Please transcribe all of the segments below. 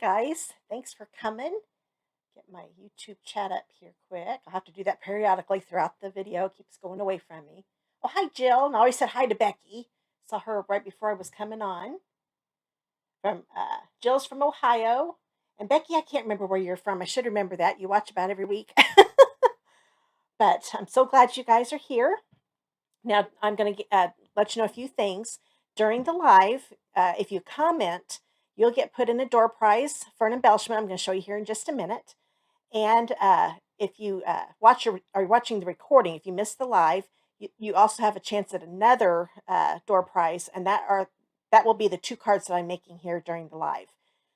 Hi guys, thanks for coming. Get my YouTube chat up here quick. I'll have to do that periodically throughout the video. It keeps going away from me. Oh, hi Jill. And I always said hi to Becky. Saw her right before I was coming on. From Jill's from Ohio. And Becky, I can't remember where you're from. I should remember that. You watch about every week. But I'm so glad you guys are here. Now I'm going to let you know a few things. During the live, if you comment, you'll get put in a door prize for an embellishment. I'm going to show you here in just a minute. And if you are watching the recording, if you missed the live, you also have a chance at another door prize, and that will be the 2 cards that I'm making here during the live.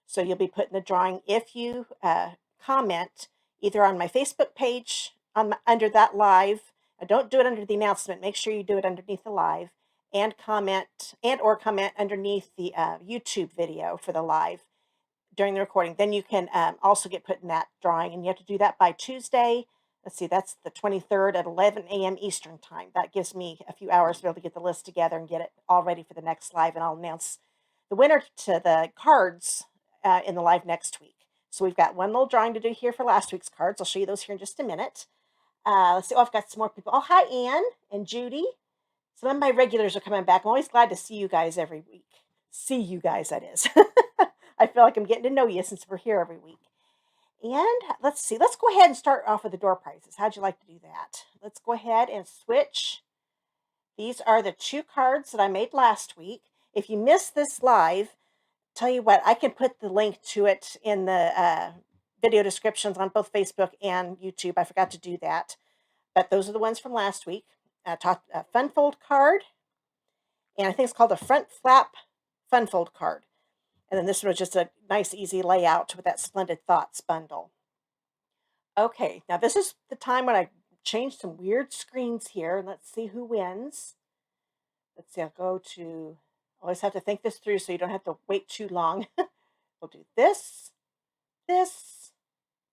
So you'll be put in the drawing if you comment either on my Facebook page under that live. Don't do it under the announcement. Make sure you do it underneath the live, and comment underneath the YouTube video for the live during the recording. Then you can also get put in that drawing, and you have to do that by Tuesday. Let's see, that's the 23rd at 11 a.m. Eastern time. That gives me a few hours to be able to get the list together and get it all ready for the next live, and I'll announce the winner to the cards in the live next week. So we've got one little drawing to do here for last week's cards. I'll show you those here in just a minute. Let's see. Oh, I've got some more people. Oh, hi, Ann and Judy. Some of my regulars are coming back. I'm always glad to see you guys every week. See you guys, that is. I feel like I'm getting to know you since we're here every week. And let's see. Let's go ahead and start off with the door prizes. How'd you like to do that? Let's go ahead and switch. These are the 2 cards that I made last week. If you missed this live, tell you what, I can put the link to it in the video descriptions on both Facebook and YouTube. I forgot to do that. But those are the ones from last week. A fun fold card. And I think it's called a front flap fun fold card. And then this one was just a nice, easy layout with that Splendid Thoughts bundle. Okay, now this is the time when I changed some weird screens here. Let's see who wins. Let's see, I'll go to, always have to think this through so you don't have to wait too long. We'll do this.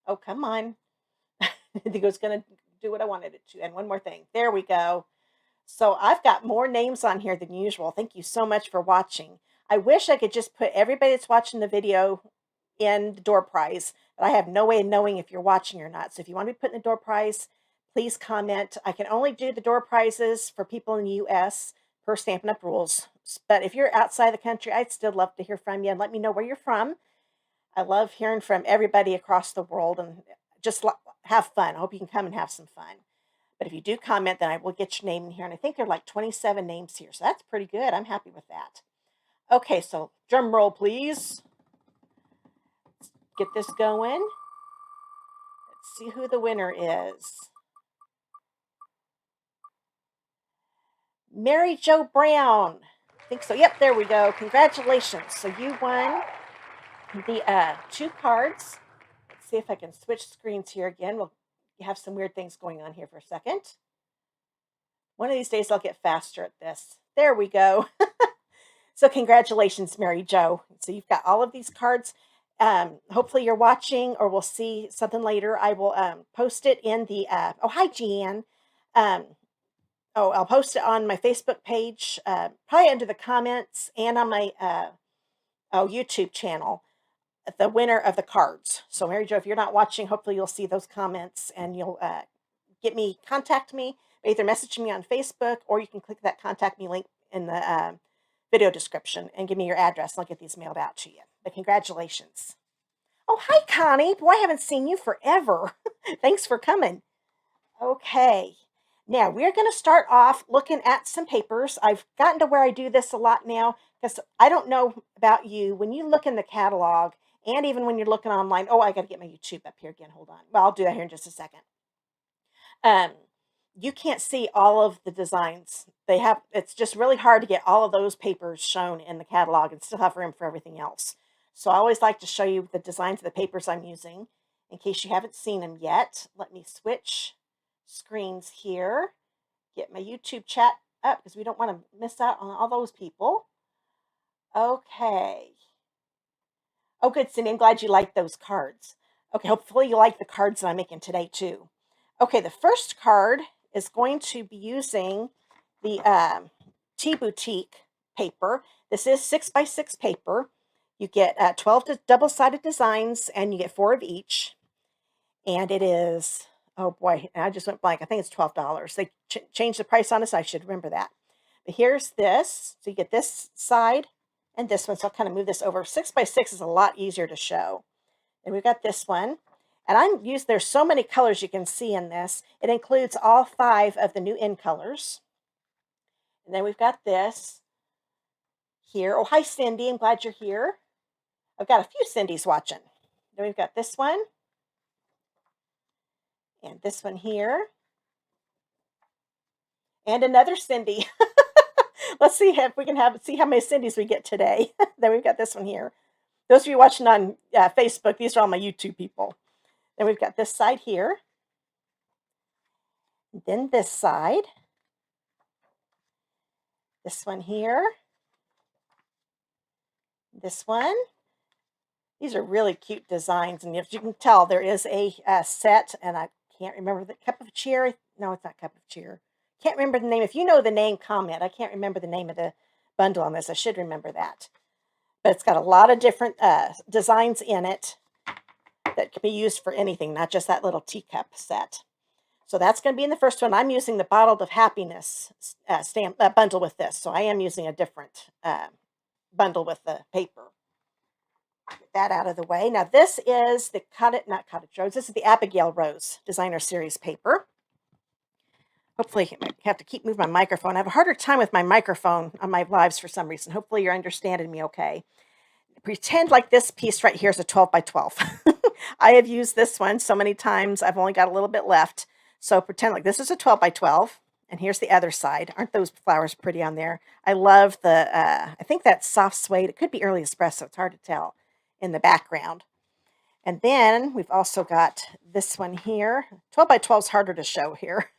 Oh, come on. I think it was going to do what I wanted it to. And one more thing. There we go. So I've got more names on here than usual. Thank you so much for watching. I wish I could just put everybody that's watching the video in the door prize, but I have no way of knowing if you're watching or not. So if you want to be put in the door prize, please comment. I can only do the door prizes for people in the U.S. per Stampin' Up! Rules. But if you're outside the country, I'd still love to hear from you and let me know where you're from. I love hearing from everybody across the world, and just have fun. I hope you can come and have some fun. But if you do comment, then I will get your name in here. And I think there are like 27 names here. So that's pretty good. I'm happy with that. Okay, so drum roll, please. Let's get this going. Let's see who the winner is. Mary Jo Brown. I think so. Yep, there we go. Congratulations. So you won the 2 cards. Let's see if I can switch screens here again. We'll have some weird things going on here for a second. One of these days I'll get faster at this. There we go. So congratulations, Mary Jo. So you've got all of these cards. Hopefully you're watching, or we'll see something later. I will post it in the, oh, hi, Jeanne. I'll post it on my Facebook page, probably under the comments, and on my YouTube channel, the winner of the cards. So Mary Jo, if you're not watching, hopefully you'll see those comments, and you'll contact me, either message me on Facebook, or you can click that contact me link in the video description and give me your address, and I'll get these mailed out to you. But congratulations. Oh, hi, Connie. Boy, I haven't seen you forever. Thanks for coming. Okay. Now, we're going to start off looking at some papers. I've gotten to where I do this a lot now, because I don't know about you. When you look in the catalog, and even when you're looking online, oh, I got to get my YouTube up here again. Hold on. Well, I'll do that here in just a second. You can't see all of the designs. It's just really hard to get all of those papers shown in the catalog and still have room for everything else. So I always like to show you the designs of the papers I'm using in case you haven't seen them yet. Let me switch screens here, get my YouTube chat up because we don't want to miss out on all those people. Okay. Oh, good, Cindy. I'm glad you like those cards. Okay, hopefully you like the cards that I'm making today too. Okay, the first card is going to be using the Tea Boutique paper. This is 6x6 paper. You get 12 double-sided designs, and you get 4 of each. And it is, oh boy, I just went blank. I think it's $12. They changed the price on us. I should remember that. But here's this. So you get this side and this one. So I'll kind of move this over. 6 by 6 is a lot easier to show. And we've got this one. And there's so many colors you can see in this. It includes all 5 of the new in colors. And then we've got this here. Oh, hi, Cindy. I'm glad you're here. I've got a few Cindy's watching. Then we've got this one. And this one here. And another Cindy. Let's see if we can see how many Cindy's we get today. Then we've got this one here. Those of you watching on Facebook, these are all my YouTube people. Then we've got this side here. And then this side. This one here. This one. These are really cute designs. And as you can tell, there is a set, and I can't remember the cup of cheer. No, it's not cup of cheer. Can't remember the name. If you know the name, comment. I can't remember the name of the bundle on this. I should remember that. But it's got a lot of different designs in it that can be used for anything, not just that little teacup set. So that's going to be in the first one. I'm using the Bottled of Happiness bundle with this. So I am using a different bundle with the paper. Get that out of the way. Now this is the Cottage Rose. This is the Abigail Rose Designer Series paper. Hopefully, I have to keep moving my microphone. I have a harder time with my microphone on my lives for some reason. Hopefully you're understanding me okay. Pretend like this piece right here is a 12 by 12. I have used this one so many times. I've only got a little bit left. So pretend like this is a 12 by 12. And here's the other side. Aren't those flowers pretty on there? I love the, I think that's soft suede. It could be early espresso. It's hard to tell in the background. And then we've also got this one here. 12 by 12 is harder to show here.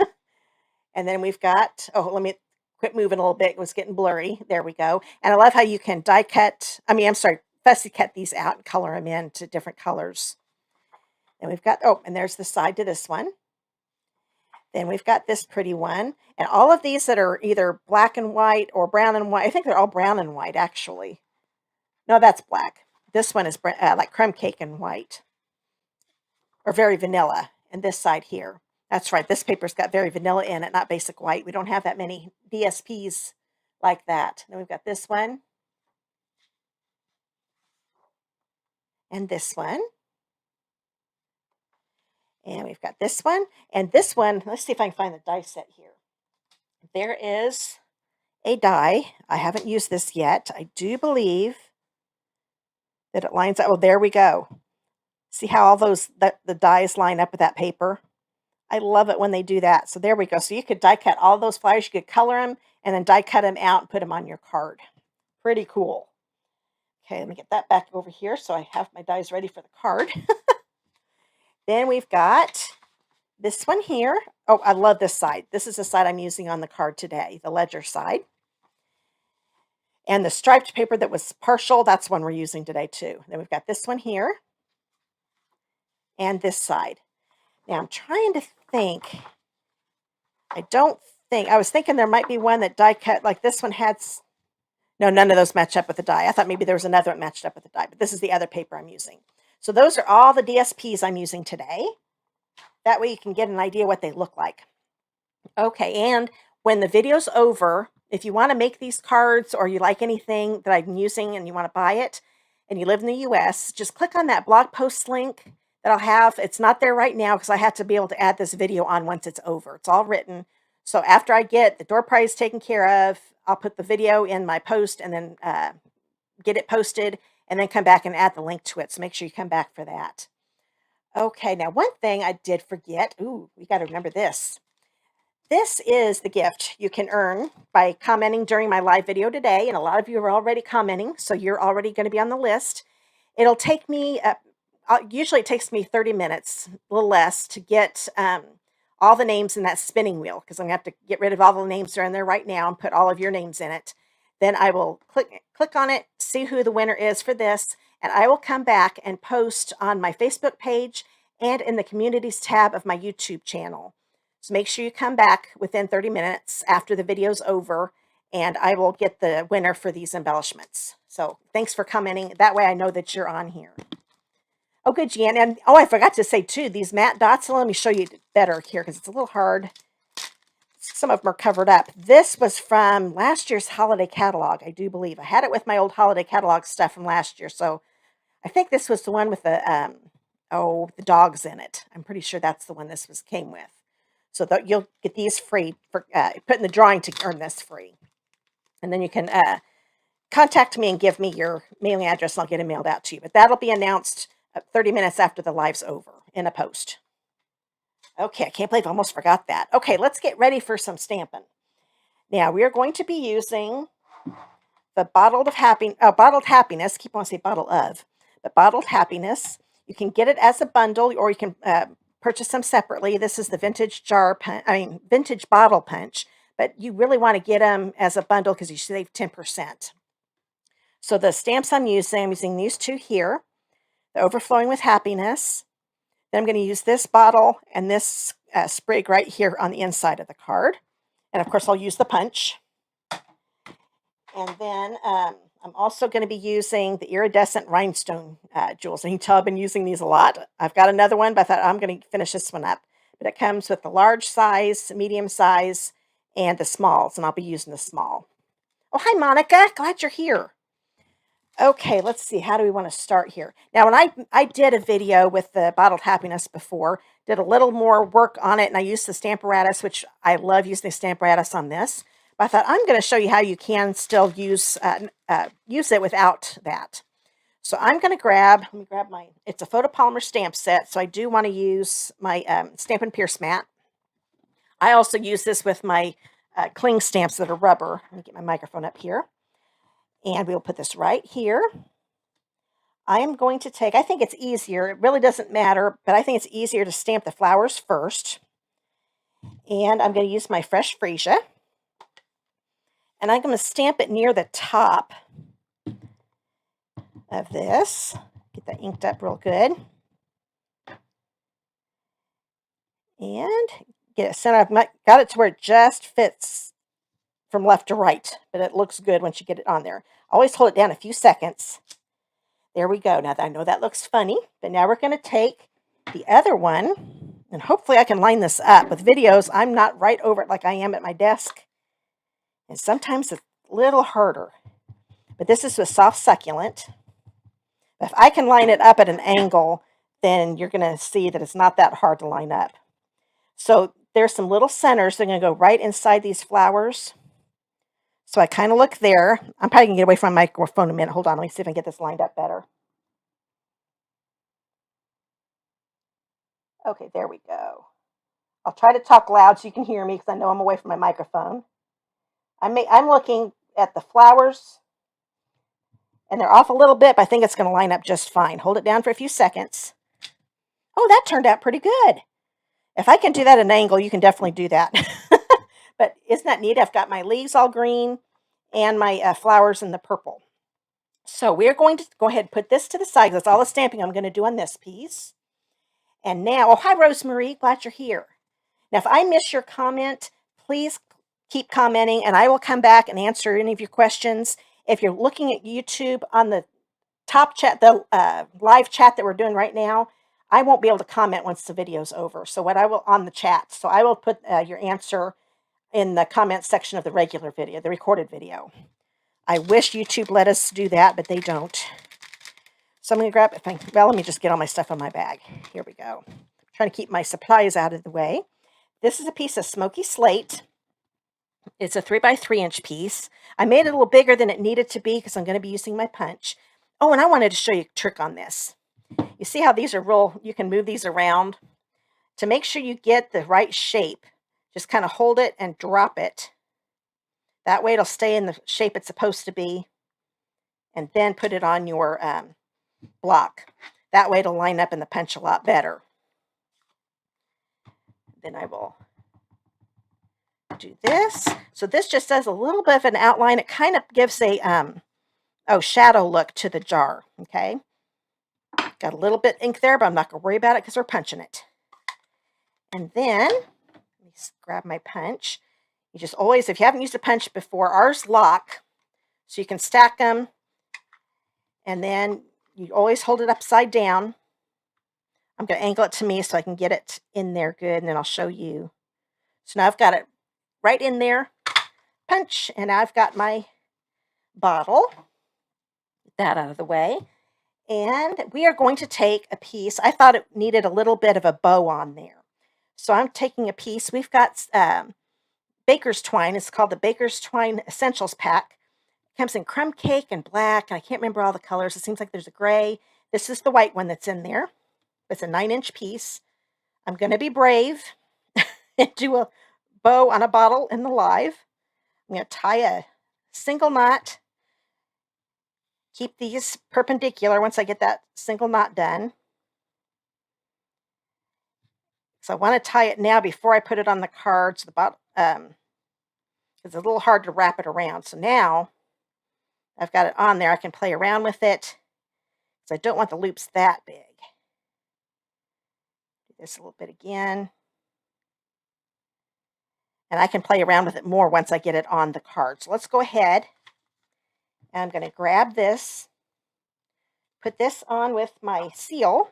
And then we've got, oh, let me quit moving a little bit. It was getting blurry. There we go. And I love how you can fussy cut these out and color them into different colors. And we've got, oh, and there's the side to this one. Then we've got this pretty one. And all of these that are either black and white or brown and white. I think they're all brown and white, actually. No, that's black. This one is like crumb cake and white. Or very vanilla. And this side here. That's right. This paper's got very vanilla in it, not basic white. We don't have that many DSPs like that. Then we've got this one. And this one. And we've got this one. And this one, let's see if I can find the die set here. There is a die. I haven't used this yet. I do believe that it lines up. Oh, there we go. See how all the dies line up with that paper? I love it when they do that. So there we go. So you could die cut all those flowers. You could color them and then die cut them out and put them on your card. Pretty cool. Okay, let me get that back over here so I have my dies ready for the card. Then we've got this one here. Oh, I love this side. This is the side I'm using on the card today, the ledger side. And the striped paper that was partial, that's one we're using today too. Then we've got this one here and this side. Now I'm trying to think. I was thinking there might be one that die cut, like this one had, no, none of those match up with the die. I thought maybe there was another one matched up with the die, but this is the other paper I'm using. So those are all the DSPs I'm using today. That way you can get an idea what they look like. Okay, and when the video's over, if you want to make these cards or you like anything that I'm using and you want to buy it and you live in the US, just click on that blog post link that I'll have. It's not there right now because I have to be able to add this video on once it's over. It's all written. So after I get the door prize taken care of, I'll put the video in my post and then get it posted and then come back and add the link to it. So make sure you come back for that. Okay, now one thing I did forget. Ooh, we got to remember this. This is the gift you can earn by commenting during my live video today. And a lot of you are already commenting, so you're already going to be on the list. It'll take me, usually it takes me 30 minutes, a little less, to get all the names in that spinning wheel, because I'm going to have to get rid of all the names that are in there right now and put all of your names in it. Then I will click on it, see who the winner is for this, and I will come back and post on my Facebook page and in the communities tab of my YouTube channel. So make sure you come back within 30 minutes after the video's over, and I will get the winner for these embellishments. So thanks for commenting. That way I know that you're on here. Oh, good, Jan. And oh, I forgot to say too, these matte dots, let me show you better here because it's a little hard. Some of them are covered up. This was from last year's holiday catalog, I do believe. I had it with my old holiday catalog stuff from last year. So I think this was the one with the, the dogs in it. I'm pretty sure that's the one this came with. So that you'll get these free for put in the drawing to earn this free. And then you can contact me and give me your mailing address and I'll get it mailed out to you. But that'll be announced 30 minutes after the live's over in a post. Okay, I can't believe I almost forgot that. Okay, let's get ready for some stamping. Now, we are going to be using the Bottled Happiness. Keep on saying bottle of. The Bottled Happiness. You can get it as a bundle or you can purchase them separately. This is the vintage vintage bottle punch. But you really want to get them as a bundle because you save 10%. So the stamps I'm using these two here. The Overflowing with Happiness. Then I'm going to use this bottle and this sprig right here on the inside of the card. And of course, I'll use the punch. And then I'm also going to be using the iridescent rhinestone jewels. And you can tell I've been using these a lot. I've got another one, but I thought I'm going to finish this one up. But it comes with the large size, medium size, and the smalls. And I'll be using the small. Oh, hi, Monica. Glad you're here. Okay, let's see. How do we want to start here? Now, when I did a video with the Bottled Happiness before, did a little more work on it, and I used the Stamparatus, which I love using the Stamparatus on this. But I thought I'm going to show you how you can still use it without that. So I'm going to let me grab it's a photopolymer stamp set, so I do want to use my Stampin' Pierce mat. I also use this with my cling stamps that are rubber. Let me get my microphone up here. And we'll put this right here. I am going to I think it's easier. It really doesn't matter, but I think it's easier to stamp the flowers first. And I'm going to use my fresh freesia. And I'm going to stamp it near the top of this. Get that inked up real good. And get it centered. I've got it to where it just fits from left to right, but it looks good once you get it on there. Always hold it down a few seconds. There we go. Now, I know that looks funny, but now we're going to take the other one, and hopefully I can line this up. With videos, I'm not right over it like I am at my desk, and sometimes it's a little harder. But this is with Soft Succulent. If I can line it up at an angle, then you're going to see that it's not that hard to line up. So there's some little centers. They're going to go right inside these flowers. So I kind of look there. I'm probably going to get away from my microphone a minute. Hold on. Let me see if I can get this lined up better. Okay, there we go. I'll try to talk loud so you can hear me because I know I'm away from my microphone. I'm looking at the flowers, and they're off a little bit, but I think it's going to line up just fine. Hold it down for a few seconds. Oh, that turned out pretty good. If I can do that at an angle, you can definitely do that. But isn't that neat? I've got my leaves all green and my flowers in the purple. So we're going to go ahead and put this to the side. That's all the stamping I'm going to do on this piece. And now, oh, hi, Rosemary. Glad you're here. Now, if I miss your comment, please keep commenting, and I will come back and answer any of your questions. If you're looking at YouTube on the top chat, the live chat that we're doing right now, I won't be able to comment once the video's over. So on the chat. So I will put your answer in the comments section of the regular video, the recorded video. I wish YouTube let us do that, but they don't. So I'm going to grab it. Well, let me just get all my stuff on my bag. Here we go. I'm trying to keep my supplies out of the way. This is a piece of smoky slate. It's a 3x3 inch piece. I made it a little bigger than it needed to be because I'm going to be using my punch. Oh, and I wanted to show you a trick on this. You see how these are you can move these around. To make sure you get the right shape, just kind of hold it and drop it. That way it'll stay in the shape it's supposed to be. And then put it on your block. That way it'll line up in the punch a lot better. Then I will do this. So this just does a little bit of an outline. It kind of gives a shadow look to the jar. Okay. Got a little bit ink there, but I'm not going to worry about it because we're punching it. And then, let me grab my punch. You just always, if you haven't used a punch before, ours lock, so you can stack them, and then you always hold it upside down. I'm going to angle it to me so I can get it in there good, and then I'll show you. So now I've got it right in there, punch, and I've got my bottle. Get that out of the way. And we are going to take a piece. I thought it needed a little bit of a bow on there. So I'm taking a piece. We've got baker's twine. It's called the Baker's Twine Essentials Pack. It comes in crumb cake and black, and I can't remember all the colors. It seems like there's a gray. This is the white one that's in there. It's a 9-inch piece. I'm going to be brave and do a bow on a bottle in the live. I'm going to tie a single knot. Keep these perpendicular once I get that single knot done. So I want to tie it now before I put it on the cards. The bottom, it's a little hard to wrap it around. So now I've got it on there. I can play around with it because I don't want the loops that big. Do this a little bit again. And I can play around with it more once I get it on the card. So let's go ahead. And I'm going to grab this, put this on with my seal.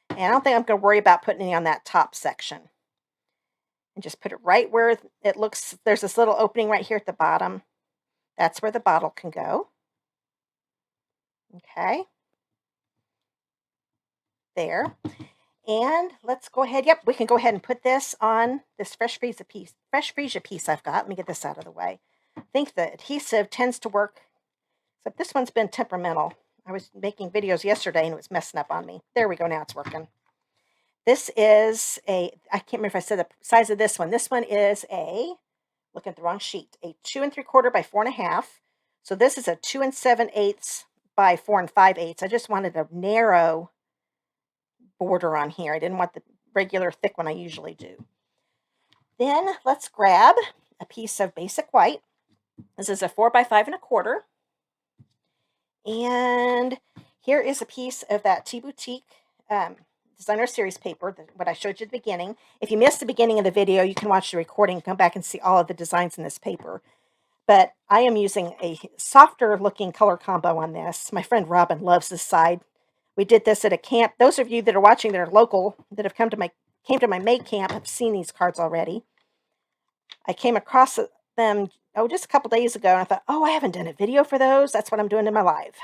And I don't think I'm going to worry about putting any on that top section. And just put it right where it looks, there's this little opening right here at the bottom. That's where the bottle can go. Okay. There. And let's go ahead. Yep, we can go ahead and put this on this fresh freesia piece I've got. Let me get this out of the way. I think the adhesive tends to work, except this one's been temperamental. I was making videos yesterday and it was messing up on me. There we go. Now it's working. This is I can't remember if I said the size of this one. This one is looking at the wrong sheet, a 2 3/4 by 4 1/2. So this is a 2 7/8 by 4 5/8. I just wanted a narrow border on here. I didn't want the regular thick one I usually do. Then let's grab a piece of basic white. This is a 4 by 5 1/4. And here is a piece of that Tea Boutique Designer Series paper, what I showed you at the beginning. If you missed the beginning of the video, you can watch the recording, come back and see all of the designs in this paper. But I am using a softer looking color combo on this. My friend Robin loves this side. We did this at a camp. Those of you that are watching that are local, that have came to my May camp, have seen these cards already. I came across them just a couple days ago, and I thought, I haven't done a video for those. That's what I'm doing in my live.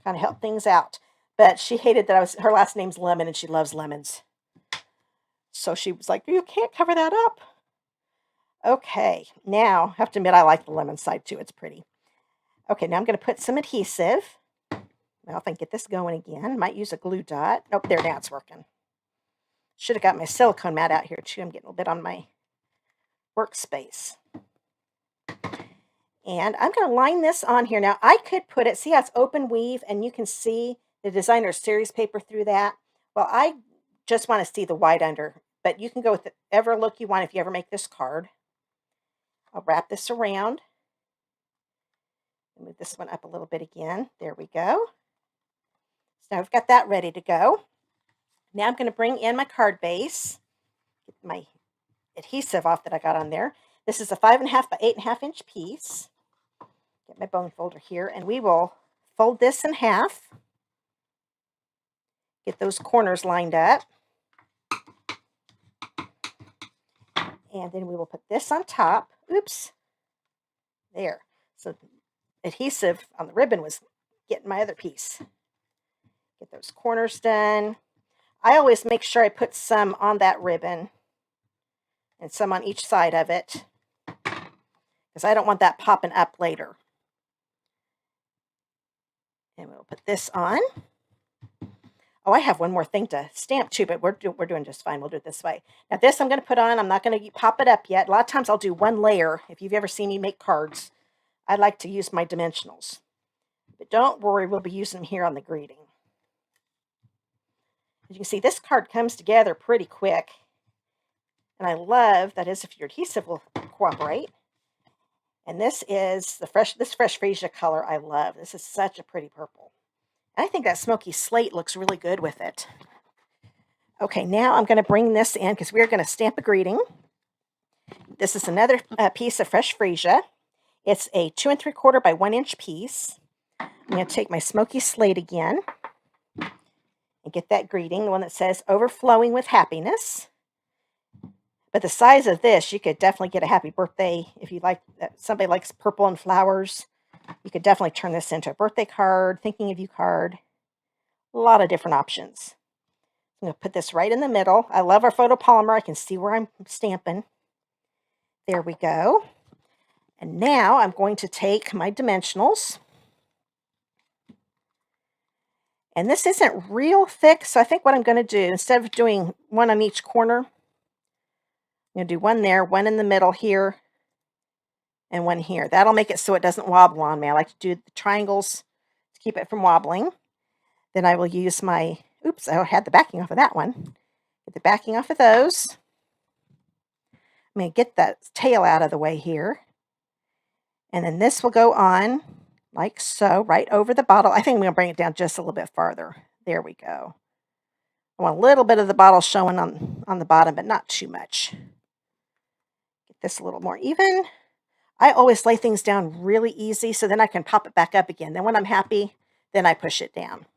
Kind of help things out. But she hated that her last name's Lemon, and she loves lemons. So she was like, you can't cover that up. Okay, now I have to admit I like the lemon side too. It's pretty. Okay, now I'm going to put some adhesive. Well, if I can get this going again, might use a glue dot. Nope, there, now it's working. Should have got my silicone mat out here too. I'm getting a little bit on my workspace. And I'm going to line this on here. Now, I could put it, see how it's open weave, and you can see the Designer Series paper through that. Well, I just want to see the white under, but you can go with whatever look you want if you ever make this card. I'll wrap this around. Move this one up a little bit again. There we go. So I've got that ready to go. Now I'm going to bring in my card base. Get my adhesive off that I got on there. This is a 5 1/2 by 8 1/2 inch piece. Get my bone folder here, and we will fold this in half. Get those corners lined up. And then we will put this on top. Oops. There. So adhesive on the ribbon was getting my other piece. Get those corners done. I always make sure I put some on that ribbon and some on each side of it because I don't want that popping up later. And we'll put this on. I have one more thing to stamp too, but we're doing just fine. We'll do it this way. Now this I'm going to put on. I'm not going to pop it up yet. A lot of times I'll do one layer. If you've ever seen me make cards, I like to use my dimensionals. But don't worry, we'll be using them here on the greeting. As you can see, this card comes together pretty quick. And I love, that is if your adhesive will cooperate. And this is this fresh freesia color I love. This is such a pretty purple. And I think that smoky slate looks really good with it. Okay, now I'm going to bring this in because we're going to stamp a greeting. This is another piece of fresh freesia. It's a 2 3/4 by 1 inch piece. I'm going to take my smoky slate again and get that greeting, the one that says overflowing with happiness. But the size of this, you could definitely get a happy birthday. If you like, somebody likes purple and flowers, you could definitely turn this into a birthday card, thinking of you card. A lot of different options. I'm going to put this right in the middle. I love our photopolymer. I can see where I'm stamping. There we go. And now I'm going to take my dimensionals. And this isn't real thick, so I think what I'm going to do, instead of doing one on each corner, I'm going to do one there, one in the middle here, and one here. That'll make it so it doesn't wobble on me. I like to do the triangles to keep it from wobbling. Then I will use my, oops, I had the backing off of that one. Get the backing off of those. I'm going to get that tail out of the way here. And then this will go on like so, right over the bottle. I think I'm going to bring it down just a little bit farther. There we go. I want a little bit of the bottle showing on the bottom, but not too much. Get this a little more even. I always lay things down really easy, so then I can pop it back up again. Then when I'm happy, then I push it down.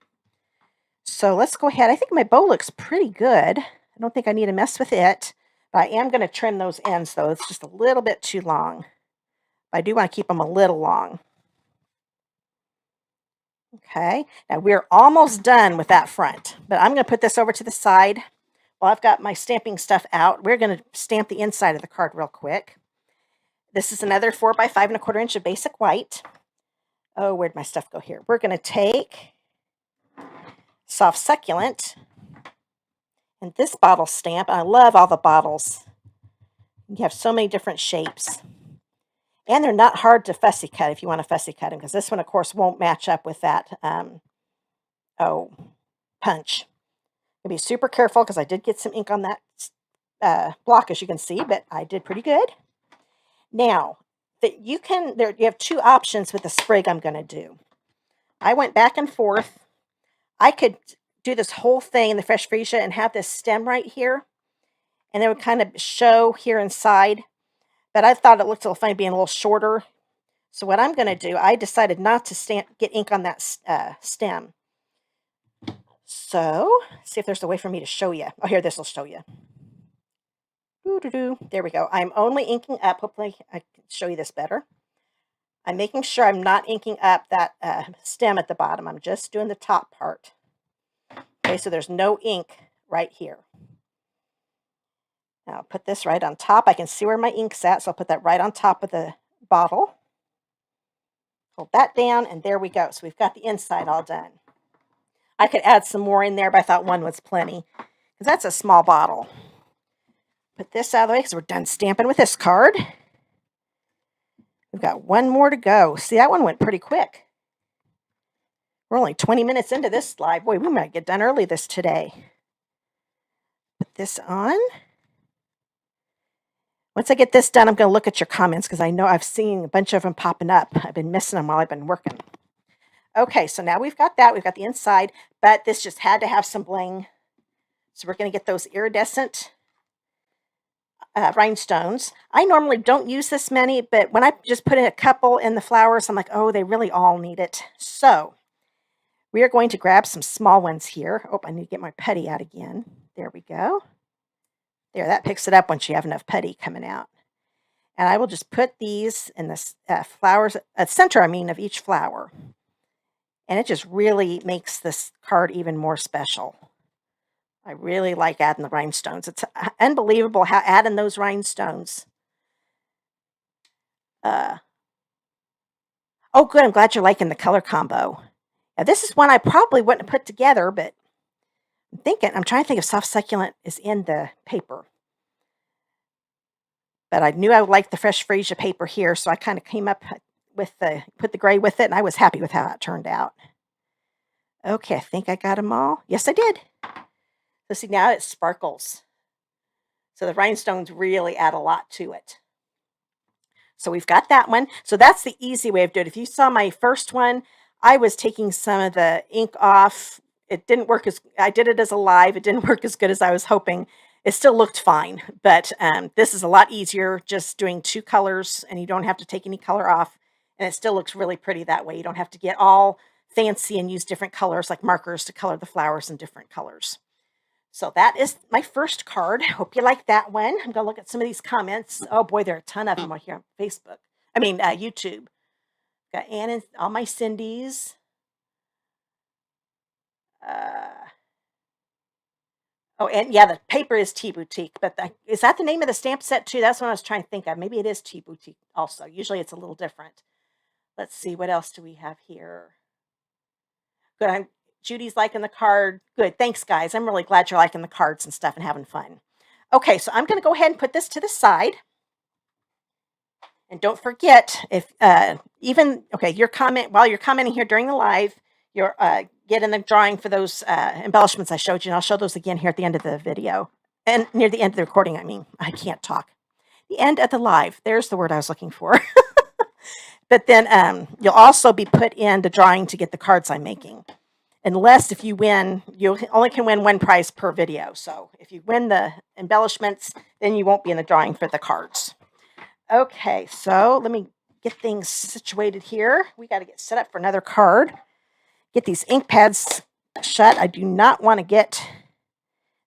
So let's go ahead. I think my bow looks pretty good. I don't think I need to mess with it. But I am going to trim those ends, though. It's just a little bit too long. But I do want to keep them a little long. Okay, now we're almost done with that front, but I'm going to put this over to the side. While I've got my stamping stuff out, we're going to stamp the inside of the card real quick. This is another 4 by 5 1/4 inch of basic white. Oh, where'd my stuff go here? We're going to take soft succulent and this bottle stamp. I love all the bottles. You have so many different shapes. And they're not hard to fussy cut if you want to fussy cut them, because this one, of course, won't match up with that punch. You'll be super careful, because I did get some ink on that block, as you can see, but I did pretty good. Now, you have 2 options with the sprig I'm going to do. I went back and forth. I could do this whole thing in the fresh freesia and have this stem right here, and it would kind of show here inside. But I thought it looked a little funny being a little shorter. So what I'm going to do, I decided not to get ink on that stem. So, see if there's a way for me to show you. Oh, here, this will show you. There we go. I'm only inking up. Hopefully I can show you this better. I'm making sure I'm not inking up that stem at the bottom. I'm just doing the top part. Okay, so there's no ink right here. Now I'll put this right on top. I can see where my ink's at, so I'll put that right on top of the bottle. Hold that down, and there we go. So we've got the inside all done. I could add some more in there, but I thought one was plenty, because that's a small bottle. Put this out of the way, because we're done stamping with this card. We've got one more to go. See, that one went pretty quick. We're only 20 minutes into this live. Boy, we might get done early today. Put this on. Once I get this done, I'm going to look at your comments, because I know I've seen a bunch of them popping up. I've been missing them while I've been working. Okay, so now we've got that. We've got the inside, but this just had to have some bling. So we're going to get those iridescent rhinestones. I normally don't use this many, but when I just put in a couple in the flowers, I'm like, oh, they really all need it. So we are going to grab some small ones here. Oh, I need to get my putty out again. There we go. There, that picks it up once you have enough putty coming out. And I will just put these in the flowers, center, of each flower. And it just really makes this card even more special. I really like adding the rhinestones. It's unbelievable how adding those rhinestones. Oh, good. I'm glad you're liking the color combo. Now, this is one I probably wouldn't have put together, but I'm trying to think if soft succulent is in the paper. But I knew I would like the fresh freesia paper here, so I kind of came up with put the gray with it, and I was happy with how it turned out. Okay, I think I got them all. Yes, I did. So see, now it sparkles. So the rhinestones really add a lot to it. So we've got that one. So that's the easy way of doing it. If you saw my first one, I was taking some of the ink off. It didn't work I did it as a live. It didn't work as good as I was hoping. It still looked fine, but this is a lot easier just doing 2 colors, and you don't have to take any color off, and it still looks really pretty that way. You don't have to get all fancy and use different colors like markers to color the flowers in different colors. So that is my first card. Hope you like that one. I'm going to look at some of these comments. Oh boy, there are a ton of them on here on Facebook. I mean, YouTube. Got Ann and all my Cindy's. Oh, and yeah, the paper is Tea Boutique, but is that the name of the stamp set too? That's what I was trying to think of. Maybe it is Tea Boutique also. Usually it's a little different. Let's see, what else do we have here? Good. Judy's liking the card. Good. Thanks, guys. I'm really glad you're liking the cards and stuff and having fun. Okay, so I'm going to go ahead and put this to the side. And don't forget, if your comment while you're commenting here during the live, you're get in the drawing for those embellishments I showed you, and I'll show those again here at the end of the video. And near the end of the recording, I mean. I can't talk. The end of the live. There's the word I was looking for. But then you'll also be put in the drawing to get the cards I'm making. Unless if you win, you only can win 1 prize per video. So if you win the embellishments, then you won't be in the drawing for the cards. Okay, so let me get things situated here. We got to get set up for another card. Get these ink pads shut. I do not want to get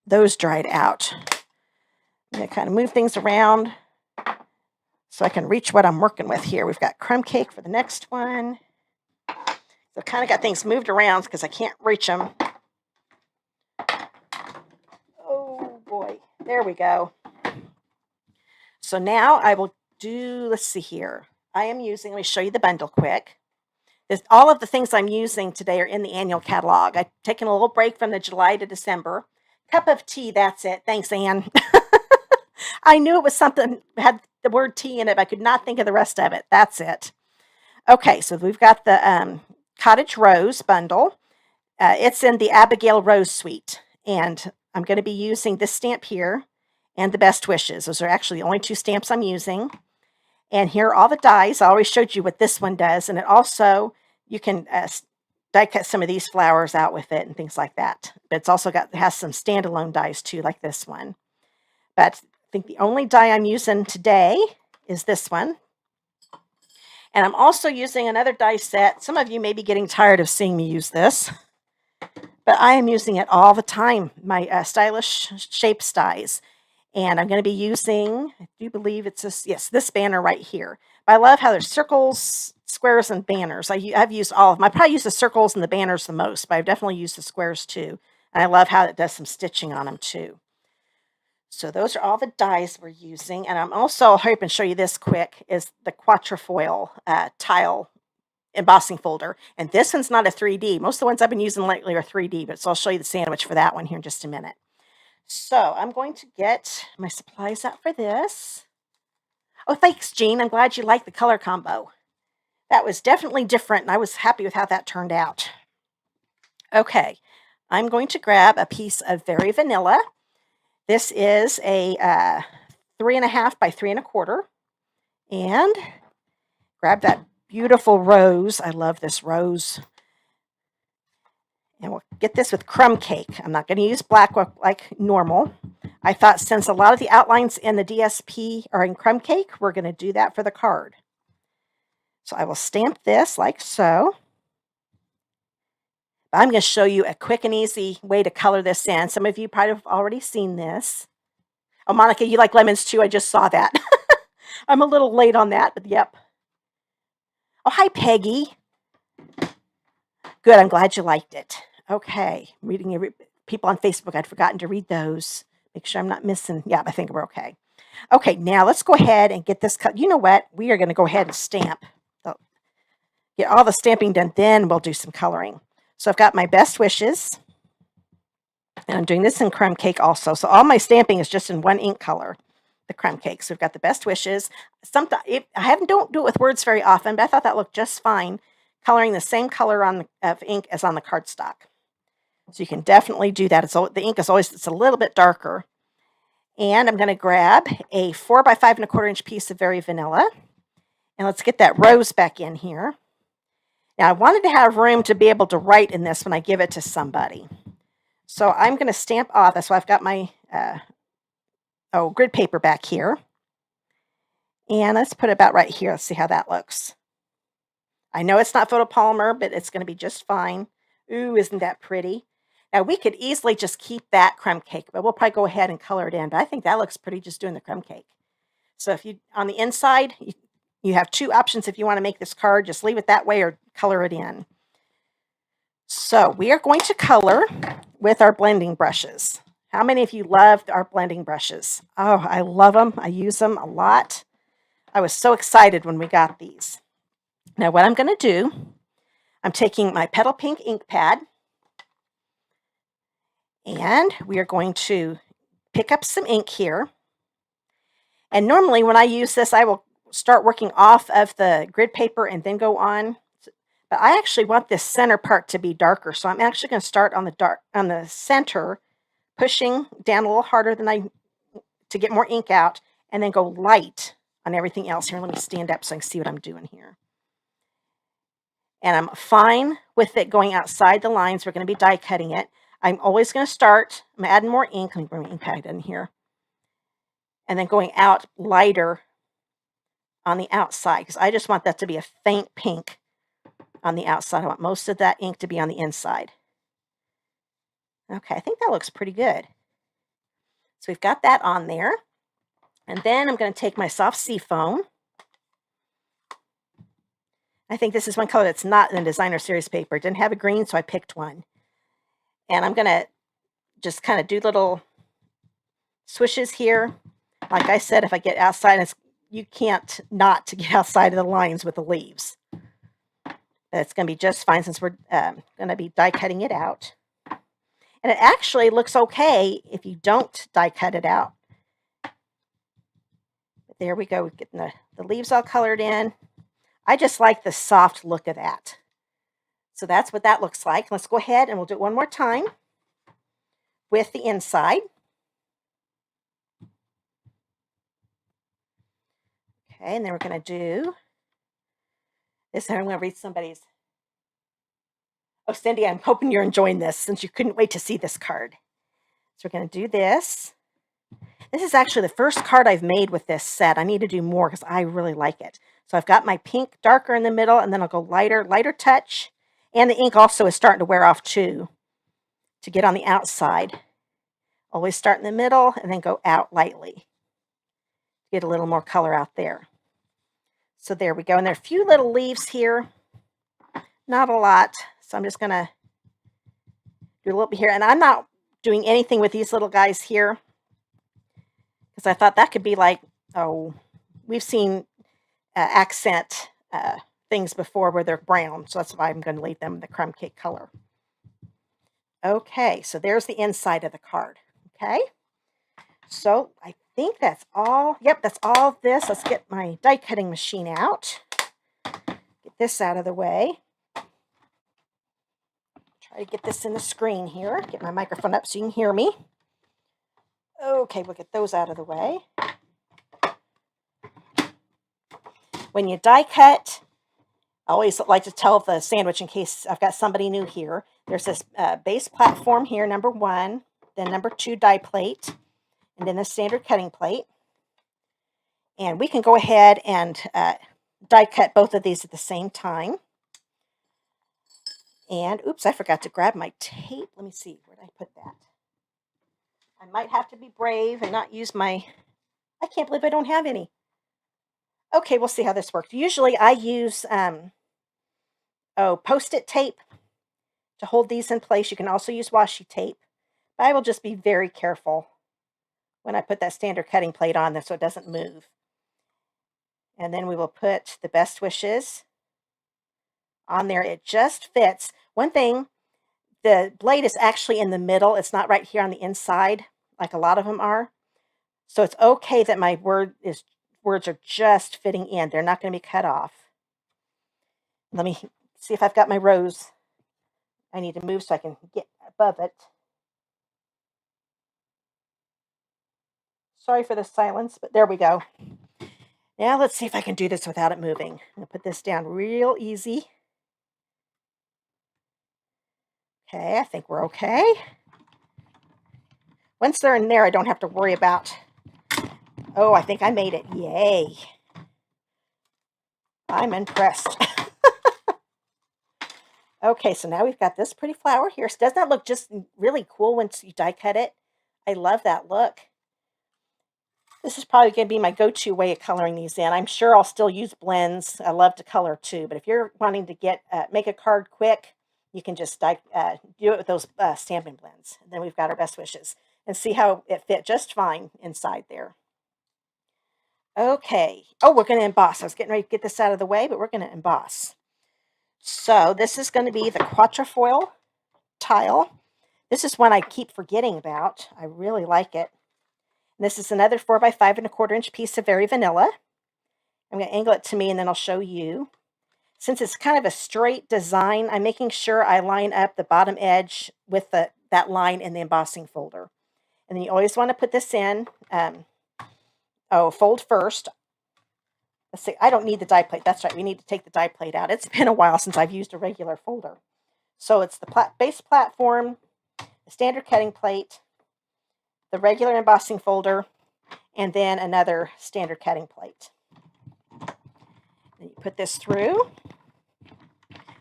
those dried out. I'm going to kind of move things around so I can reach what I'm working with here. We've got crumb cake for the next one. So I've kind of got things moved around because I can't reach them. Oh boy, there we go. So now I will let's see here. Let me show you the bundle quick. All of the things I'm using today are in the annual catalog. I've taken a little break from the July to December. Cup of tea, that's it. Thanks, Anne. I knew it was something, had the word tea in it, but I could not think of the rest of it. That's it. Okay, so we've got the Cottage Rose bundle. It's in the Abigail Rose Suite. And I'm going to be using this stamp here and the Best Wishes. Those are actually the only 2 stamps I'm using. And here are all the dies. I always showed you what this one does. And it also, you can die cut some of these flowers out with it and things like that. But it's also has some standalone dies too, like this one. But I think the only die I'm using today is this one. And I'm also using another die set. Some of you may be getting tired of seeing me use this, but I am using it all the time. My Stylish Shapes dies. And I'm going to be using, I do believe it's this banner right here. But I love how there's circles, squares, and banners. I've used all of them. I probably use the circles and the banners the most, but I've definitely used the squares too. And I love how it does some stitching on them too. So those are all the dies we're using. And I'm also, I'll hurry up and show you this quick, is the Quatrefoil tile embossing folder. And this one's not a 3D. Most of the ones I've been using lately are 3D, but so I'll show you the sandwich for that one here in just a minute. So I'm going to get my supplies out for this. Oh, thanks, Jean. I'm glad you liked the color combo. That was definitely different, and I was happy with how that turned out. Okay, I'm going to grab a piece of Very Vanilla. This is a 3.5 by 3 1/4. And grab that beautiful rose. I love this rose. And we'll get this with crumb cake. I'm not going to use black like normal. I thought since a lot of the outlines in the DSP are in crumb cake, we're going to do that for the card. So I will stamp this like so. I'm going to show you a quick and easy way to color this in. Some of you probably have already seen this. Oh, Monica, you like lemons too? I just saw that. I'm a little late on that, but yep. Oh, hi, Peggy. Good, I'm glad you liked it. Okay, reading people on Facebook. I'd forgotten to read those. Make sure I'm not missing. Yeah, I think we're okay. Okay, now let's go ahead and get this cut. You know what? We are going to go ahead and stamp. So get all the stamping done, then we'll do some coloring. So I've got my Best Wishes. And I'm doing this in crumb cake also. So all my stamping is just in one ink color, the crumb cake. So we've got the Best Wishes. Don't do it with words very often, but I thought that looked just fine, coloring the same color of ink as on the cardstock. So you can definitely do that. The ink is always, it's a little bit darker. And I'm going to grab a 4 by 5 1/4 inch piece of Very Vanilla. And let's get that rose back in here. Now I wanted to have room to be able to write in this when I give it to somebody. So I'm going to stamp off. That's why I've got my grid paper back here. And let's put it about right here. Let's see how that looks. I know it's not photopolymer, but it's going to be just fine. Ooh, isn't that pretty? Now, we could easily just keep that crumb cake, but we'll probably go ahead and color it in. But I think that looks pretty just doing the crumb cake. So if you, on the inside, you have two options if you want to make this card. Just leave it that way or color it in. So we are going to color with our blending brushes. How many of you loved our blending brushes? Oh, I love them. I use them a lot. I was so excited when we got these. Now what I'm going to do, I'm taking my Petal Pink ink pad, and we are going to pick up some ink here. And normally when I use this, I will start working off of the grid paper and then go on. But I actually want this center part to be darker, so I'm actually going to start on the center, pushing down a little harder than to get more ink out, and then go light on everything else. Here, let me stand up so I can see what I'm doing here. And I'm fine with it going outside the lines. We're going to be die cutting it. I'm always going to start, I'm adding more ink. Let me bring my ink pad in here. And then going out lighter on the outside, because I just want that to be a faint pink on the outside. I want most of that ink to be on the inside. Okay, I think that looks pretty good. So we've got that on there. And then I'm going to take my soft seafoam. I think this is one color that's not in the designer series paper. It didn't have a green, so I picked one. And I'm going to just kind of do little swishes here. Like I said, if I get outside, you can't not to get outside of the lines with the leaves. It's going to be just fine since we're going to be die cutting it out. And it actually looks okay if you don't die cut it out. But there we go. We're getting the leaves all colored in. I just like the soft look of that. So that's what that looks like. Let's go ahead and we'll do it one more time with the inside. Okay, and then we're going to do this. I'm going to read somebody's. Oh, Cindy, I'm hoping you're enjoying this since you couldn't wait to see this card. So we're going to do this. This is actually the first card I've made with this set. I need to do more because I really like it. So I've got my pink darker in the middle, and then I'll go lighter touch. And the ink also is starting to wear off too to get on the outside. Always start in the middle and then go out lightly. Get a little more color out there. So there we go. And there are a few little leaves here. Not a lot. So I'm just going to do a little bit here. And I'm not doing anything with these little guys here, because I thought that could be like, oh, we've seen accent things before where they're brown. So that's why I'm going to leave them in the crumb cake color. Okay, so there's the inside of the card. Okay, so I think that's all. Yep, that's all of this. Let's get my die cutting machine out. Get this out of the way. Try to get this in the screen here. Get my microphone up so you can hear me. Okay, we'll get those out of the way. When you die cut, I always like to tell the sandwich in case I've got somebody new here. There's this base platform here, number 1, then number 2 die plate, and then the standard cutting plate. And we can go ahead and die cut both of these at the same time. And, oops, I forgot to grab my tape. Let me see, where did I put that? I might have to be brave and not use my, I can't believe I don't have any. Okay, we'll see how this works. Usually I use Post-it tape to hold these in place. You can also use washi tape. But I will just be very careful when I put that standard cutting plate on there so it doesn't move. And then we will put the best wishes on there. It just fits. One thing, the blade is actually in the middle. It's not right here on the inside like a lot of them are. So it's okay that my words are just fitting in. They're not going to be cut off. Let me see if I've got my rose. I need to move so I can get above it. Sorry for the silence, but there we go. Now let's see if I can do this without it moving. I'm going to put this down real easy. Okay, I think we're okay. Once they're in there, I don't have to worry about Oh, I think I made it. Yay. I'm impressed. Okay, so now we've got this pretty flower here. So doesn't that look just really cool once you die cut it? I love that look. This is probably going to be my go-to way of coloring these in. I'm sure I'll still use blends. I love to color too, but if you're wanting to get make a card quick, you can just do it with those Stampin' blends. And then we've got our best wishes. And see how it fit just fine inside there. Okay. Oh, we're going to emboss. I was getting ready to get this out of the way, but we're going to emboss. So this is going to be the quatrefoil tile. This is one I keep forgetting about. I really like it. And this is another 4x5 1/4 inch piece of Very Vanilla. I'm going to angle it to me and then I'll show you. Since it's kind of a straight design, I'm making sure I line up the bottom edge with that line in the embossing folder. And then you always want to put this in. Fold first. Let's see, I don't need the die plate. That's right, we need to take the die plate out. It's been a while since I've used a regular folder. So it's the base platform, the standard cutting plate, the regular embossing folder, and then another standard cutting plate. Then you put this through.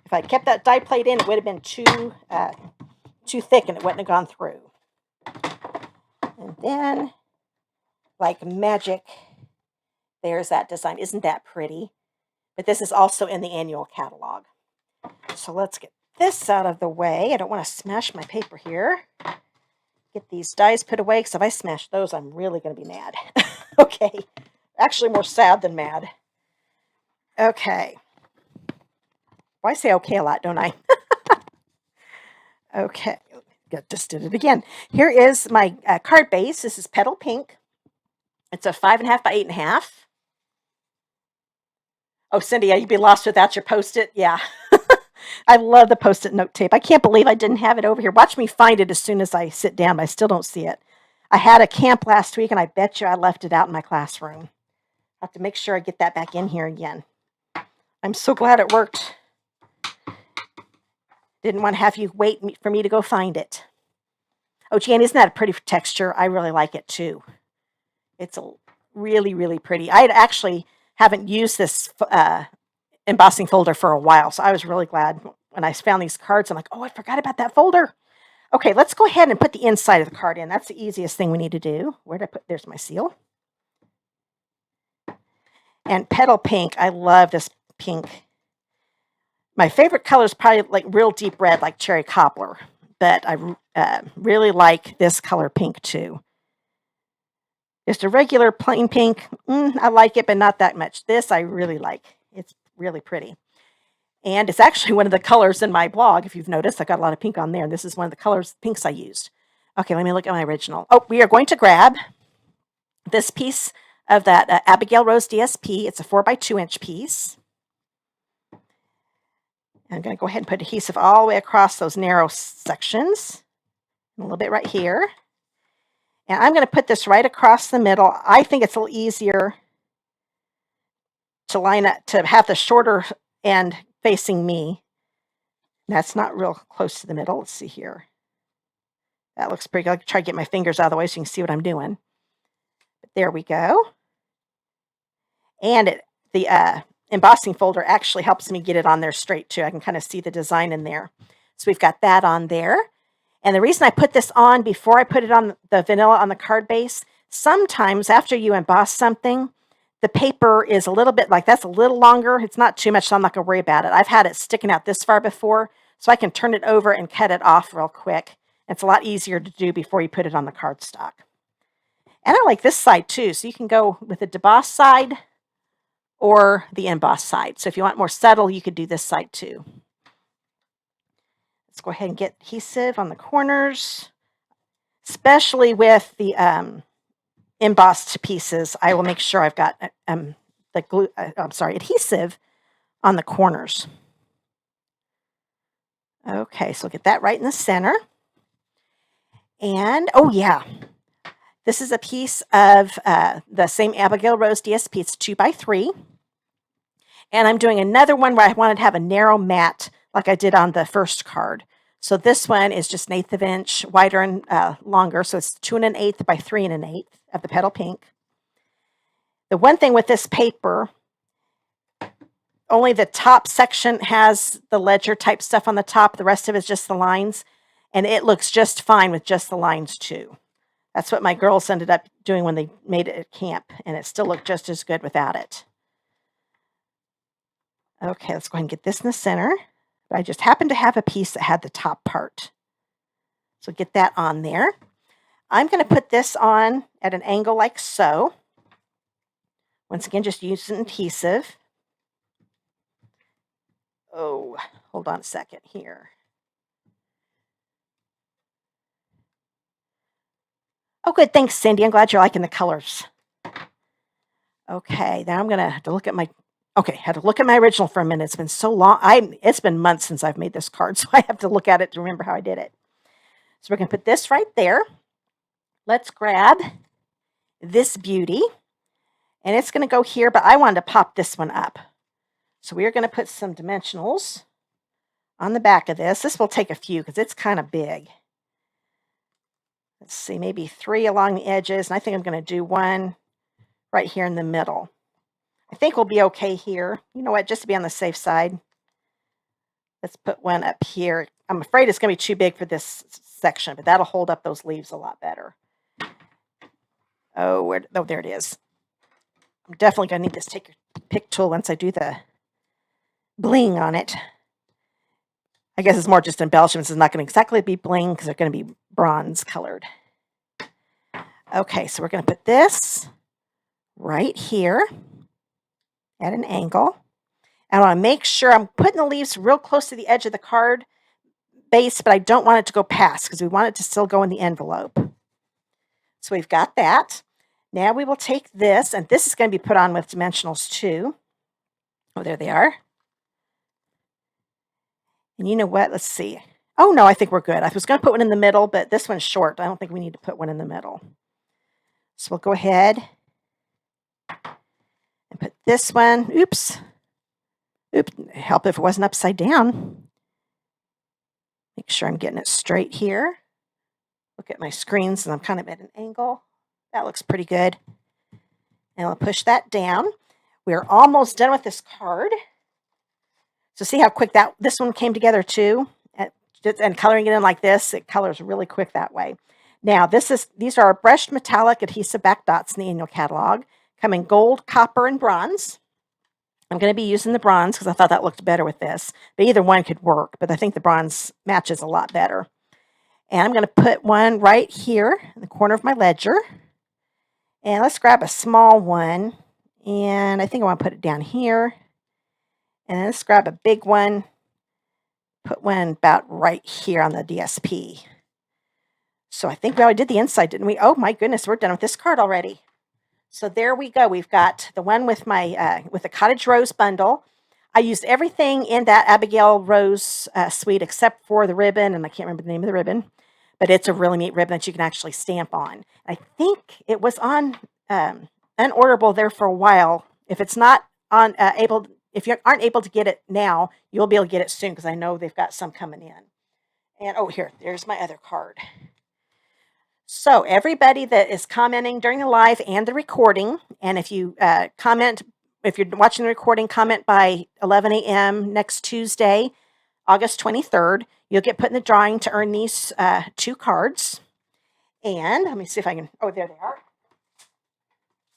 If I kept that die plate in, it would have been too thick and it wouldn't have gone through. And then, like magic, there's that design. Isn't that pretty? But this is also in the annual catalog. So let's get this out of the way. I don't want to smash my paper here. Get these dies put away, because if I smash those, I'm really going to be mad. Okay. Actually, more sad than mad. Okay. Well, I say okay a lot, don't I? Okay. Just did it again. Here is my card base. This is Petal Pink. It's a 5.5 by 8.5. Oh, Cindy, you'd be lost without your Post-it. Yeah. I love the Post-it note tape. I can't believe I didn't have it over here. Watch me find it as soon as I sit down, but I still don't see it. I had a camp last week, and I bet you I left it out in my classroom. I have to make sure I get that back in here again. I'm so glad it worked. Didn't want to have you wait for me to go find it. Oh, Jan, isn't that a pretty texture? I really like it, too. It's really, really pretty. I actually haven't used this embossing folder for a while, so I was really glad when I found these cards. I'm like, oh, I forgot about that folder. Okay, let's go ahead and put the inside of the card in. That's the easiest thing we need to do. Where did I put? There's my seal. And Petal Pink, I love this pink. My favorite color is probably like real deep red, like cherry cobbler, but I really like this color pink too. Just a regular plain pink, I like it, but not that much. This I really like. It's really pretty. And it's actually one of the colors in my blog. If you've noticed, I got a lot of pink on there. This is one of the pinks I used. Okay, let me look at my original. Oh, we are going to grab this piece of that Abigail Rose DSP. It's a 4x2 inch piece. I'm going to go ahead and put adhesive all the way across those narrow sections. A little bit right here. And I'm going to put this right across the middle. I think it's a little easier to line up, to have the shorter end facing me. That's not real close to the middle. Let's see here. That looks pretty good. I'll try to get my fingers out of the way so you can see what I'm doing. But there we go. And the embossing folder actually helps me get it on there straight too. I can kind of see the design in there. So we've got that on there. And the reason I put this on before I put it on the vanilla on the card base, sometimes after you emboss something, the paper is a little bit like that's a little longer. It's not too much, so I'm not going to worry about it. I've had it sticking out this far before, so I can turn it over and cut it off real quick. It's a lot easier to do before you put it on the cardstock. And I like this side too, so you can go with the deboss side or the emboss side. So if you want more subtle, you could do this side too. Let's go ahead and get adhesive on the corners, especially with the embossed pieces. I will make sure I've got adhesive on the corners. Okay, so get that right in the center. And, oh yeah, this is a piece of the same Abigail Rose DSP. It's 2x3. And I'm doing another one where I wanted to have a narrow mat like I did on the first card. So this one is just 1/8 of an inch wider and longer. So it's 2 1/8 by 3 1/8 of the Petal Pink. The one thing with this paper, only the top section has the ledger type stuff on the top. The rest of it is just the lines. And it looks just fine with just the lines too. That's what my girls ended up doing when they made it at camp. And it still looked just as good without it. Okay, let's go ahead and get this in the center. I just happened to have a piece that had the top part. So get that on there. I'm going to put this on at an angle like so. Once again, just use an adhesive. Oh, hold on a second here. Oh, good. Thanks, Cindy. I'm glad you're liking the colors. Okay, now I'm going to have to look at my... Okay, had to look at my original for a minute. It's been so long. It's been months since I've made this card, so I have to look at it to remember how I did it. So we're going to put this right there. Let's grab this beauty. And it's going to go here, but I wanted to pop this one up. So we are going to put some dimensionals on the back of this. This will take a few because it's kind of big. Let's see, maybe 3 along the edges. And I think I'm going to do 1 right here in the middle. I think we'll be okay here. You know what, just to be on the safe side, let's put 1 up here. I'm afraid it's going to be too big for this section, but that'll hold up those leaves a lot better. Oh, there it is. I'm definitely going to need this take your pick tool once I do the bling on it. I guess it's more just embellishments. It's not going to exactly be bling because they're going to be bronze colored. Okay, so we're going to put this right here at an angle. And I want to make sure I'm putting the leaves real close to the edge of the card base, but I don't want it to go past because we want it to still go in the envelope. So we've got that. Now we will take this, and this is going to be put on with dimensionals too. Oh, there they are. And you know what? Let's see. Oh, no, I think we're good. I was going to put 1 in the middle, but this one's short. I don't think we need to put 1 in the middle. So we'll go ahead and put this one. Oops. Oops. Help if it wasn't upside down. Make sure I'm getting it straight here. Look at my screens, and I'm kind of at an angle. That looks pretty good. And I'll push that down. We're almost done with this card. So see how quick this one came together too? And coloring it in like this, it colors really quick that way. Now, these are our brushed metallic adhesive back dots in the annual catalog. Come in gold, copper, and bronze. I'm going to be using the bronze because I thought that looked better with this. But either one could work, but I think the bronze matches a lot better. And I'm going to put 1 right here in the corner of my ledger. And let's grab a small one. And I think I want to put it down here. And let's grab a big one. Put 1 about right here on the DSP. So I think we already did the inside, didn't we? Oh my goodness, we're done with this card already. So there we go. We've got the one with my with the Cottage Rose bundle. I used everything in that Abigail Rose Suite except for the ribbon, and I can't remember the name of the ribbon, but it's a really neat ribbon that you can actually stamp on. I think it was on unorderable there for a while. If it's not on if you aren't able to get it now, you'll be able to get it soon because I know they've got some coming in. And oh, there's my other card. So everybody that is commenting during the live and the recording, and if you comment, if you're watching the recording, comment by 11 a.m. next Tuesday, August 23rd, you'll get put in the drawing to earn these 2 cards. And let me see if I can, oh, there they are.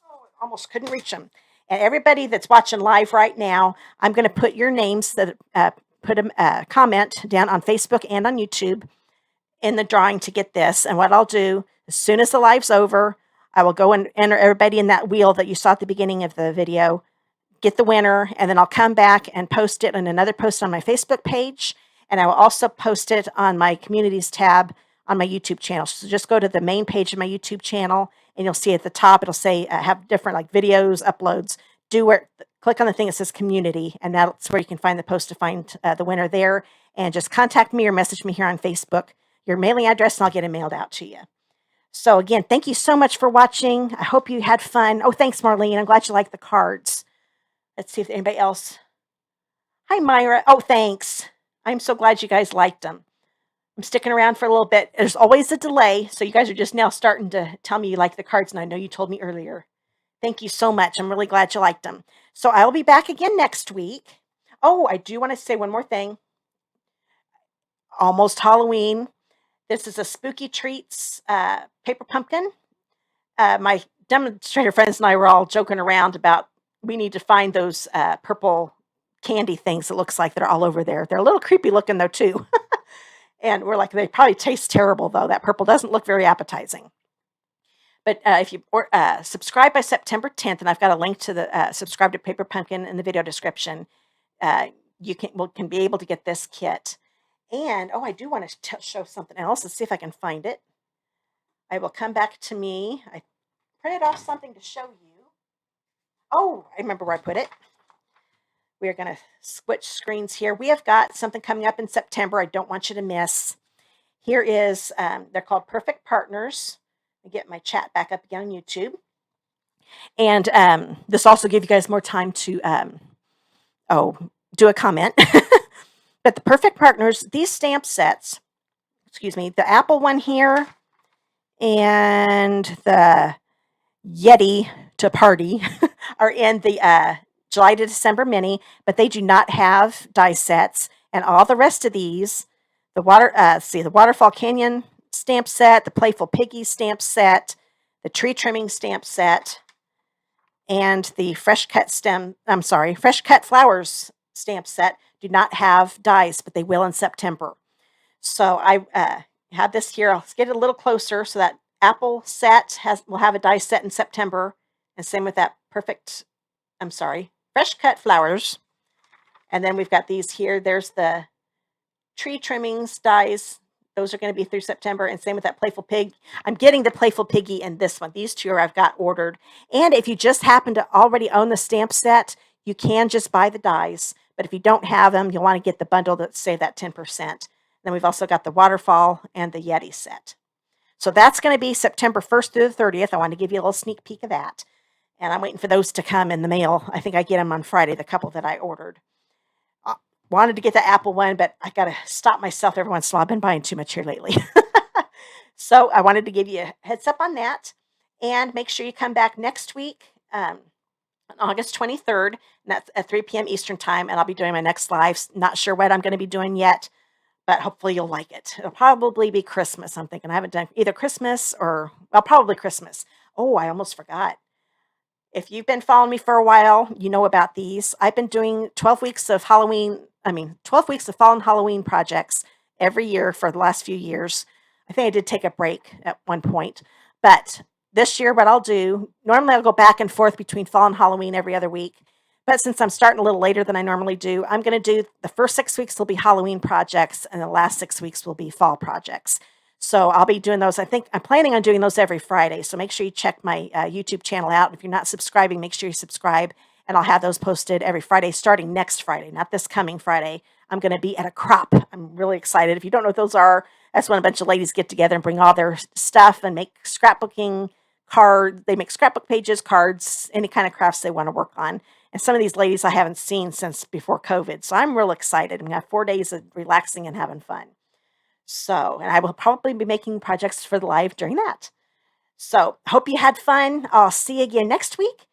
Oh, almost couldn't reach them. And everybody that's watching live right now, I'm going to put your names that put a comment down on Facebook and on YouTube in the drawing to get this. And what I'll do, as soon as the live's over, I will go and enter everybody in that wheel that you saw at the beginning of the video, get the winner, and then I'll come back and post it in another post on my Facebook page. And I will also post it on my communities tab on my YouTube channel. So just go to the main page of my YouTube channel, and you'll see at the top, it'll say have different like videos, uploads. Click on the thing that says community, and that's where you can find the post to find the winner there. And just contact me or message me here on Facebook, your mailing address, and I'll get it mailed out to you. So again, thank you so much for watching. I hope you had fun. Oh, thanks, Marlene. I'm glad you liked the cards. Let's see if anybody else. Hi, Myra. Oh, thanks. I'm so glad you guys liked them. I'm sticking around for a little bit. There's always a delay, so you guys are just now starting to tell me you like the cards, and I know you told me earlier Thank you so much. I'm really glad you liked them. So I will be back again next week. Oh, I do want to say one more thing. Almost Halloween. This is a Spooky Treats paper pumpkin. My demonstrator friends and I were all joking around about we need to find those purple candy things it looks like that are all over there. They're a little creepy looking though too. And we're like, they probably taste terrible though. That purple doesn't look very appetizing. But if you subscribe by September 10th, and I've got a link to the subscribe to Paper Pumpkin in the video description, you can be able to get this kit. And oh, I do want to show something else. Let's see if I can find it. I will come back to me. I printed off something to show you. Oh, I remember where I put it. We are going to switch screens here. We have got something coming up in September I don't want you to miss. Here is, they're called Perfect Partners. I get my chat back up again on YouTube. And this also gives you guys more time to, do a comment. But the Perfect Partners, these stamp sets, excuse me, the Apple one here and the Yeti to Party are in the July to December mini, but they do not have die sets. And all the rest of these, the Waterfall Canyon stamp set, the Playful Piggy stamp set, the Tree Trimming stamp set, and the Fresh Cut Flowers stamp set do not have dies, but they will in September. So I have this here. I'll get it a little closer. So that Apple set will have a die set in September, and same with that Fresh Cut Flowers. And then we've got these here. There's the Tree Trimmings dies. Those are going to be through September, and same with that Playful Pig. I'm getting the Playful Piggy and this one. These two I've got ordered. And if you just happen to already own the stamp set, you can just buy the dies. But if you don't have them, you'll want to get the bundle that save that 10%. Then we've also got the Waterfall and the Yeti set. So that's going to be September 1st through the 30th. I want to give you a little sneak peek of that. And I'm waiting for those to come in the mail. I think I get them on Friday, the couple that I ordered. Wanted to get the Apple one, but I got to stop myself every once in a while. I've been buying too much here lately. So I wanted to give you a heads up on that. And make sure you come back next week on August 23rd. And that's at 3 p.m. Eastern time. And I'll be doing my next live. Not sure what I'm going to be doing yet, but hopefully you'll like it. It'll probably be Christmas, I'm thinking. I haven't done either Christmas or, well, probably Christmas. Oh, I almost forgot. If you've been following me for a while, you know about these. I've been doing 12 weeks of fall and Halloween projects every year for the last few years. I think I did take a break at one point. But this year, what I'll do, normally I'll go back and forth between fall and Halloween every other week. But since I'm starting a little later than I normally do, I'm going to do the first 6 weeks will be Halloween projects, and the last 6 weeks will be fall projects. So I'll be doing those. I think I'm planning on doing those every Friday. So make sure you check my YouTube channel out. If you're not subscribing, make sure you subscribe. And I'll have those posted every Friday, starting next Friday, not this coming Friday. I'm going to be at a crop. I'm really excited. If you don't know what those are, that's when a bunch of ladies get together and bring all their stuff and make scrapbooking cards. They make scrapbook pages, cards, any kind of crafts they want to work on. And some of these ladies I haven't seen since before COVID. So I'm real excited. I'm going to have 4 days of relaxing and having fun. So, and I will probably be making projects for the live during that. So, hope you had fun. I'll see you again next week.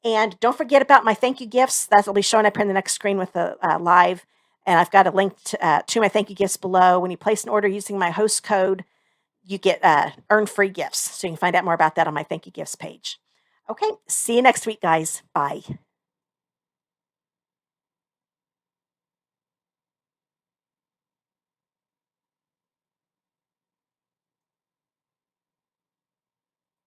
And don't forget about my thank you gifts. That'll be showing up here in the next screen with the live. And I've got a link to my thank you gifts below. When you place an order using my host code, you get earn free gifts. So you can find out more about that on my thank you gifts page. Okay, see you next week, guys. Bye.